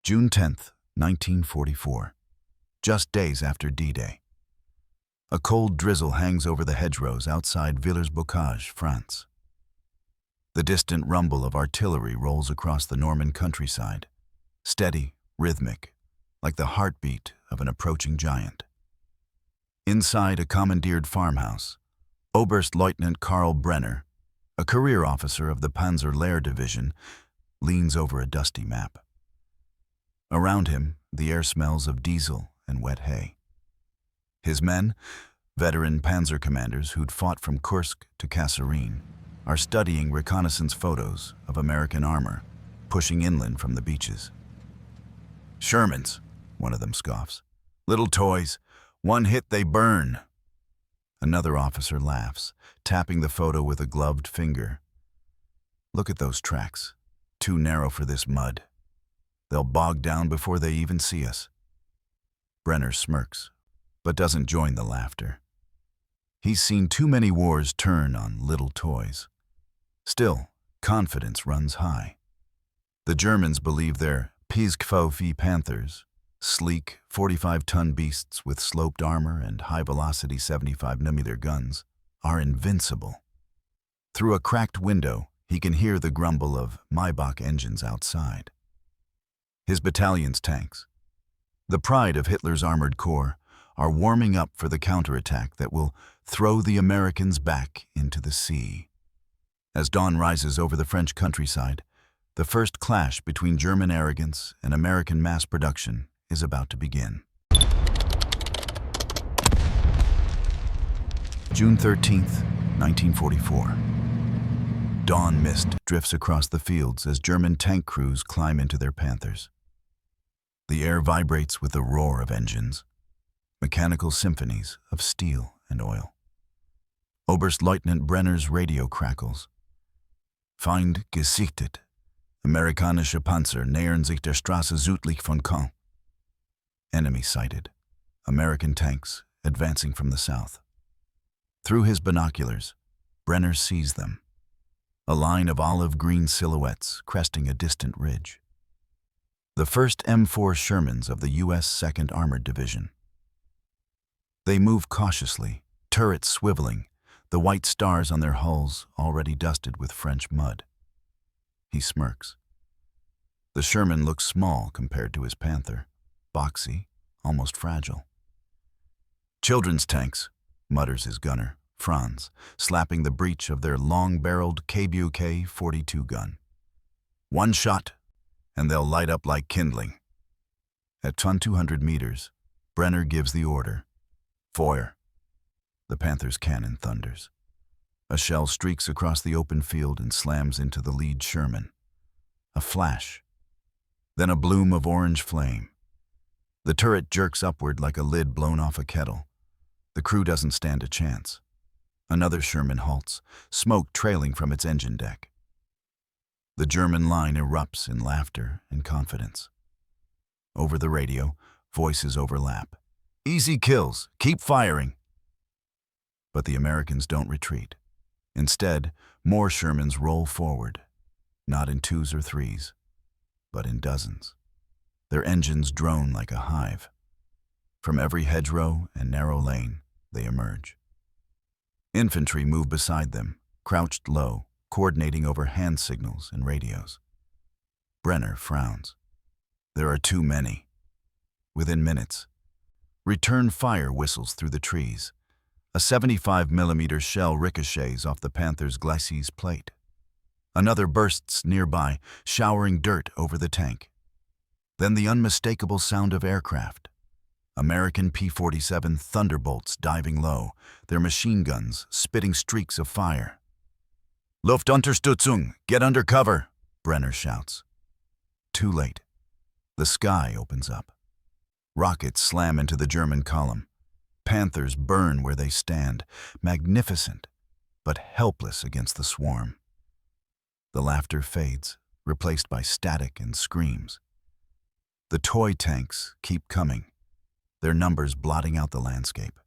June 10th, 1944. Just days after D-Day. A cold drizzle hangs over the hedgerows outside Villers-Bocage, France. The distant rumble of artillery rolls across the Norman countryside, steady, rhythmic, like the heartbeat of an approaching giant. Inside a commandeered farmhouse, Oberstleutnant Karl Brenner, a career officer of the Panzer Lehr division, leans over a dusty map. Around him, the air smells of diesel and wet hay. His men, veteran Panzer commanders who'd fought from Kursk to Kasserine, are studying reconnaissance photos of American armor pushing inland from the beaches. "Shermans," one of them scoffs. "Little toys. One hit, they burn." Another officer laughs, tapping the photo with a gloved finger. "Look at those tracks. Too narrow for this mud. They'll bog down before they even see us." Brenner smirks, but doesn't join the laughter. He's seen too many wars turn on little toys. Still, confidence runs high. The Germans believe their Pisskvö Panthers, sleek 45-ton beasts with sloped armor and high-velocity 75mm guns, are invincible. Through a cracked window, he can hear the grumble of Maybach engines outside. His battalion's tanks, the pride of Hitler's armored corps, are warming up for the counterattack that will throw the Americans back into the sea. As dawn rises over the French countryside, the first clash between German arrogance and American mass production is about to begin. June 13th, 1944. Dawn mist drifts across the fields as German tank crews climb into their Panthers. The air vibrates with the roar of engines, mechanical symphonies of steel and oil. Oberstleutnant Brenner's radio crackles. "Feind gesichtet. Amerikanische Panzer nähern sich der Straße südlich von Caen." Enemy sighted. American tanks advancing from the south. Through his binoculars, Brenner sees them. A line of olive-green silhouettes cresting a distant ridge. The first M4 Shermans of the U.S. 2nd Armored Division. They move cautiously, turrets swiveling, the white stars on their hulls already dusted with French mud. He smirks. The Sherman looks small compared to his Panther, boxy, almost fragile. "Children's tanks," mutters his gunner, Franz, slapping the breech of their long-barreled KBUK 42 gun. "One shot, and they'll light up like kindling." At 200 meters, Brenner gives the order. "Feuer." The Panther's cannon thunders. A shell streaks across the open field and slams into the lead Sherman. A flash, then a bloom of orange flame. The turret jerks upward like a lid blown off a kettle. The crew doesn't stand a chance. Another Sherman halts, smoke trailing from its engine deck. The German line erupts in laughter and confidence. Over the radio, voices overlap. "Easy kills, keep firing." But the Americans don't retreat. Instead, more Shermans roll forward, not in twos or threes, but in dozens. Their engines drone like a hive. From every hedgerow and narrow lane, they emerge. Infantry move beside them, crouched low, coordinating over hand signals and radios. Brenner frowns. There are too many. Within minutes, return fire whistles through the trees. A 75mm shell ricochets off the Panther's glacis plate. Another bursts nearby, showering dirt over the tank. Then the unmistakable sound of aircraft. American P-47 Thunderbolts diving low, their machine guns spitting streaks of fire. "Luftunterstützung, get under cover," Brenner shouts. Too late. The sky opens up. Rockets slam into the German column. Panthers burn where they stand, magnificent, but helpless against the swarm. The laughter fades, replaced by static and screams. The toy tanks keep coming, their numbers blotting out the landscape.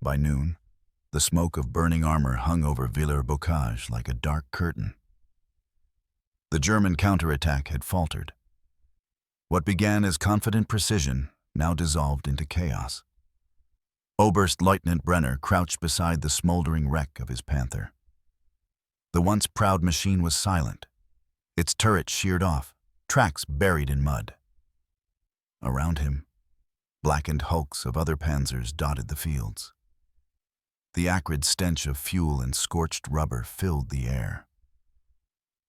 By noon, the smoke of burning armor hung over Villers-Bocage like a dark curtain. The German counterattack had faltered. What began as confident precision now dissolved into chaos. Oberstleutnant Brenner crouched beside the smoldering wreck of his Panther. The once proud machine was silent, its turret sheared off, tracks buried in mud. Around him, blackened hulks of other Panzers dotted the fields. The acrid stench of fuel and scorched rubber filled the air.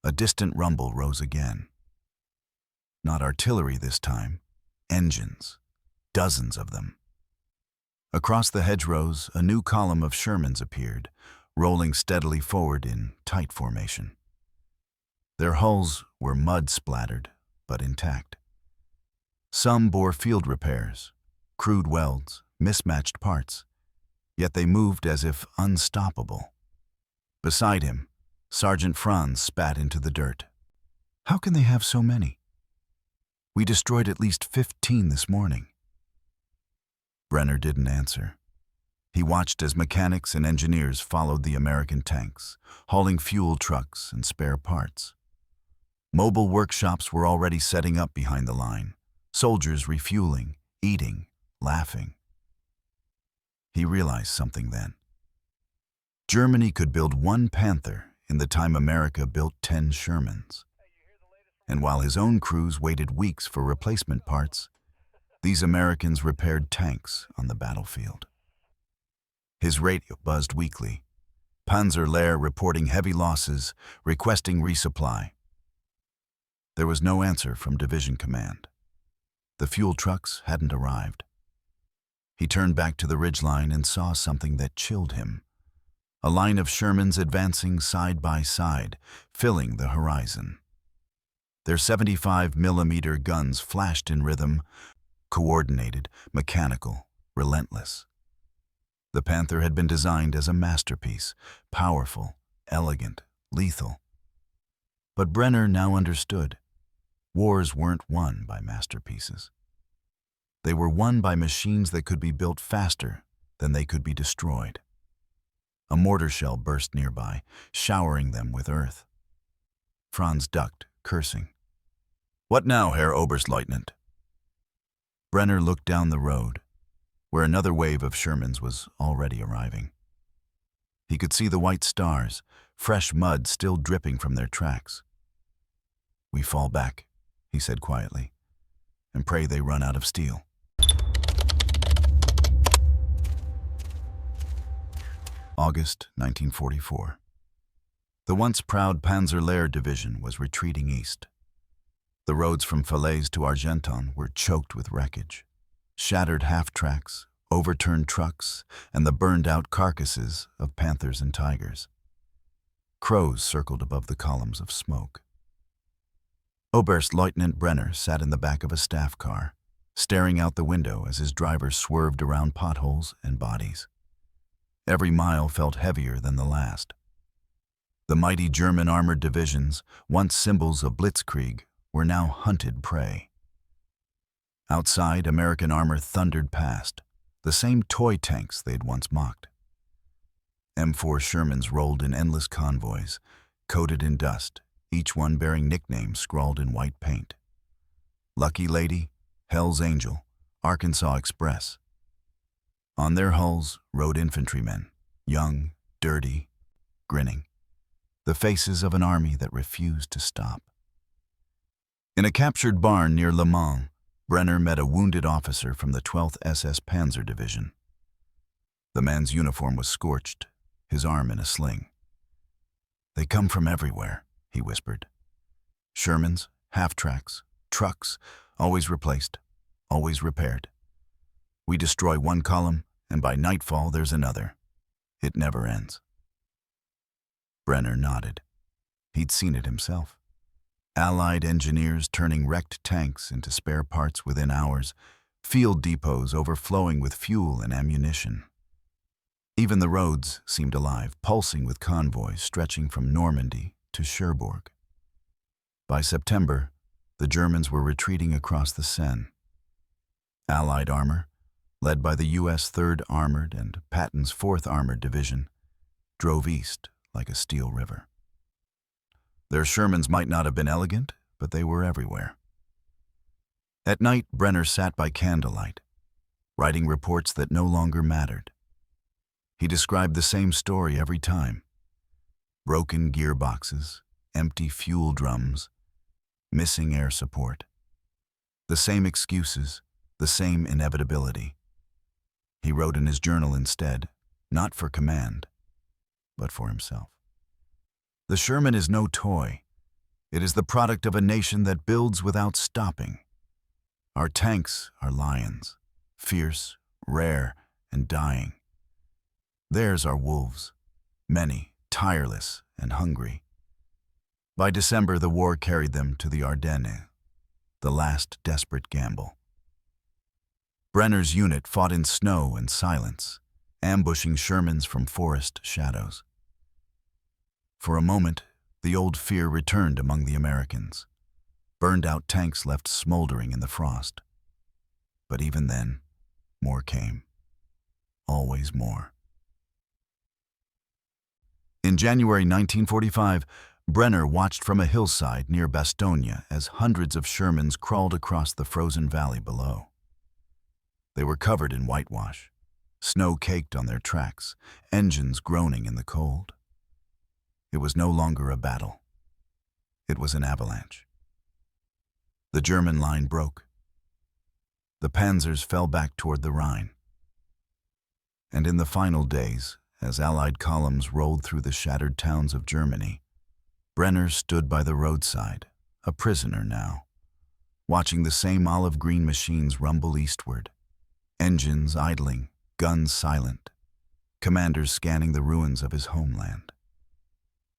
A distant rumble rose again. Not artillery this time, engines, dozens of them. Across the hedgerows, a new column of Shermans appeared, rolling steadily forward in tight formation. Their hulls were mud-splattered, but intact. Some bore field repairs, crude welds, mismatched parts, yet they moved as if unstoppable. Beside him, Sergeant Franz spat into the dirt. "How can they have so many? We destroyed at least 15 this morning." Brenner didn't answer. He watched as mechanics and engineers followed the American tanks, hauling fuel trucks and spare parts. Mobile workshops were already setting up behind the line, soldiers refueling, eating, laughing. He realized something then. Germany could build one Panther in the time America built 10 Shermans. And while his own crews waited weeks for replacement parts, these Americans repaired tanks on the battlefield. His radio buzzed weekly. Panzer Lehr reporting heavy losses, requesting resupply. There was no answer from Division Command. The fuel trucks hadn't arrived. He turned back to the ridgeline and saw something that chilled him. A line of Shermans advancing side by side, filling the horizon. Their 75mm guns flashed in rhythm, coordinated, mechanical, relentless. The Panther had been designed as a masterpiece, powerful, elegant, lethal. But Brenner now understood. Wars weren't won by masterpieces. They were won by machines that could be built faster than they could be destroyed. A mortar shell burst nearby, showering them with earth. Franz ducked, cursing. "What now, Herr Oberstleutnant?" Brenner looked down the road, where another wave of Shermans was already arriving. He could see the white stars, fresh mud still dripping from their tracks. "We fall back," he said quietly, "and pray they run out of steel." August 1944. The once proud Panzer Lehr division was retreating east. The roads from Falaise to Argenton were choked with wreckage. Shattered half-tracks, overturned trucks, and the burned-out carcasses of Panthers and Tigers. Crows circled above the columns of smoke. Oberstleutnant Brenner sat in the back of a staff car, staring out the window as his driver swerved around potholes and bodies. Every mile felt heavier than the last. The mighty German armored divisions, once symbols of blitzkrieg, were now hunted prey. Outside, American armor thundered past, the same toy tanks they'd once mocked. M4 Shermans rolled in endless convoys, coated in dust, each one bearing nicknames scrawled in white paint. Lucky Lady, Hell's Angel, Arkansas Express. On their hulls rode infantrymen, young, dirty, grinning, the faces of an army that refused to stop. In a captured barn near Le Mans, Brenner met a wounded officer from the 12th SS Panzer Division. The man's uniform was scorched, his arm in a sling. "They come from everywhere," he whispered. "Shermans, half-tracks, trucks, always replaced, always repaired. We destroy one column, and by nightfall there's another. It never ends." Brenner nodded. He'd seen it himself. Allied engineers turning wrecked tanks into spare parts within hours, field depots overflowing with fuel and ammunition. Even the roads seemed alive, pulsing with convoys stretching from Normandy to Cherbourg. By September, the Germans were retreating across the Seine. Allied armor, led by the U.S. 3rd Armored and Patton's 4th Armored Division, drove east like a steel river. Their Shermans might not have been elegant, but they were everywhere. At night, Brenner sat by candlelight, writing reports that no longer mattered. He described the same story every time: broken gearboxes, empty fuel drums, missing air support. The same excuses, the same inevitability. He wrote in his journal instead, not for command, but for himself. The Sherman is no toy. It is the product of a nation that builds without stopping. Our tanks are lions, fierce, rare, and dying. Theirs are wolves, many, tireless, and hungry. By December, the war carried them to the Ardennes, the last desperate gamble. Brenner's unit fought in snow and silence, ambushing Shermans from forest shadows. For a moment, the old fear returned among the Americans. Burned-out tanks left smoldering in the frost. But even then, more came. Always more. In January 1945, Brenner watched from a hillside near Bastogne as hundreds of Shermans crawled across the frozen valley below. They were covered in whitewash, snow caked on their tracks, engines groaning in the cold. It was no longer a battle. It was an avalanche. The German line broke. The Panzers fell back toward the Rhine. And in the final days, as Allied columns rolled through the shattered towns of Germany, Brenner stood by the roadside, a prisoner now, watching the same olive-green machines rumble eastward, engines idling, guns silent, commanders scanning the ruins of his homeland.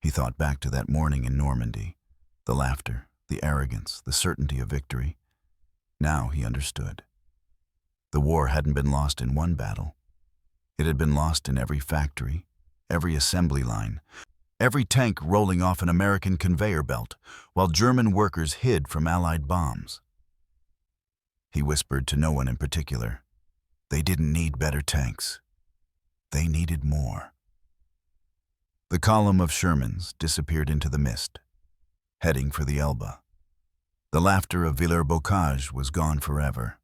He thought back to that morning in Normandy, the laughter, the arrogance, the certainty of victory. Now he understood. The war hadn't been lost in one battle. It had been lost in every factory, every assembly line, every tank rolling off an American conveyor belt, while German workers hid from Allied bombs. He whispered to no one in particular. They didn't need better tanks. They needed more. The column of Shermans disappeared into the mist, heading for the Elbe. The laughter of Villers-Bocage was gone forever.